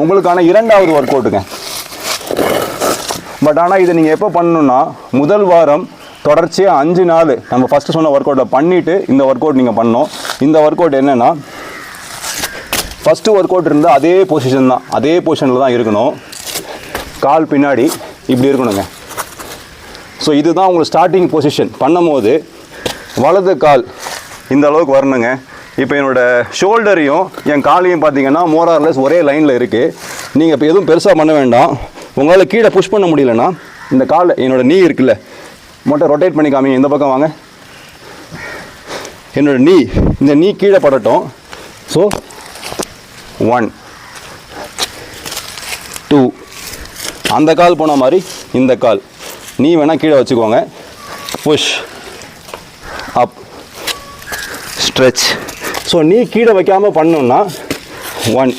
உங்களுக்கான 2வது work அவுட்டுங்க. But ஆனால் இதை நீங்கள் எப்போ பண்ணணுன்னா முதல் வாரம் தொடர்ச்சியாக 5 நாள் நம்ம ஃபஸ்ட்டு சொன்ன ஒர்க் அவுட்டை பண்ணிவிட்டு இந்த ஒர்க் அவுட் நீங்கள் பண்ணணும். இந்த ஒர்க் அவுட் என்னென்னா ஃபஸ்ட்டு ஒர்க் அவுட் இருந்தால் அதே பொசிஷன் தான், அதே பொசிஷனில் தான் இருக்கணும். கால் பின்னாடி இப்படி இருக்கணுங்க. ஸோ இதுதான் உங்களுக்கு ஸ்டார்டிங் பொசிஷன். பண்ணும்போது வலது கால் இந்த அளவுக்கு வரணுங்க. இப்போ என்னோடய ஷோல்டரையும் என் காலையும் பார்த்தீங்கன்னா மோரார்லெஸ் ஒரே லைனில் இருக்குது. நீங்கள் இப்போ எதுவும் பெருசாக பண்ண வேண்டாம். உங்களால் கீழே புஷ் பண்ண முடியலன்னா இந்த கால் என்னோடய நீ இருக்குல்ல மட்டும் ரொட்டேட் பண்ணி காமிங்க. இந்த பக்கம் வாங்க. என்னோடய நீ இந்த நீ கீழே படட்டும். ஸோ 1 2 அந்த கால் போன மாதிரி இந்த கால் நீ வேணால் கீழே வச்சுக்கோங்க. Push up stretch. ஸோ நீ கீழே வைக்காமல் பண்ணோன்னா 1